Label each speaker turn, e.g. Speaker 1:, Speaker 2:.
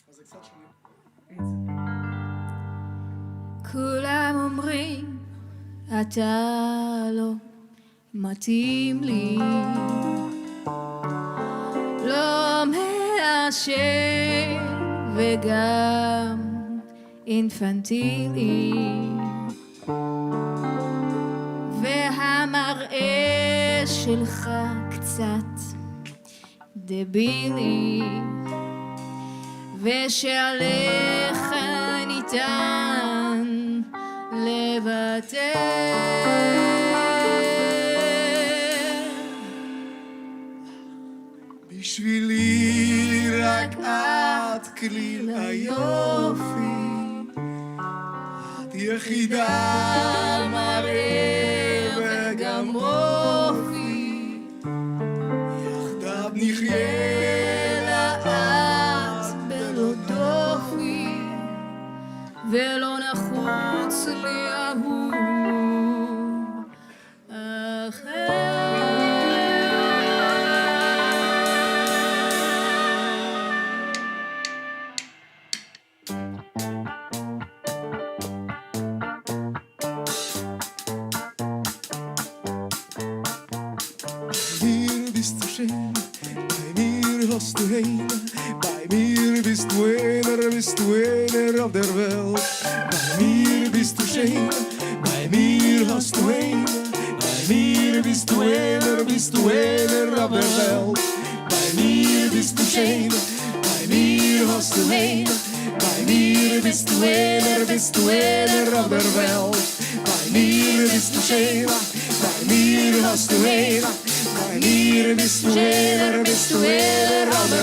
Speaker 1: אז זה קצת שונה.
Speaker 2: כולם אומרים, אתה לא מתאים לי, לא מאשר וגם אינפנטילי, והמראה שלך קצת דבילי, ושעליך ניתן לוותר.
Speaker 1: בשבילי רק את כליל היופי, את יחידה מראה וגם אופי, יחדיו נחיה לאט בלא דופי,
Speaker 2: ולא נחוץ לי אהוב אחר.
Speaker 1: Mir bist du schön, bei mir hast du Heim, bei mir bist du einer auf der Welt. Bei mir bist du schön, bei mir hast du Heim, bei mir bist du einer auf der Welt. Bei mir bist du schön, bei mir hast du Heim, bei mir bist du einer auf der Welt. Bei mir bist du schön, bei mir hast du Heim, bei mir bist du einer auf der Welt.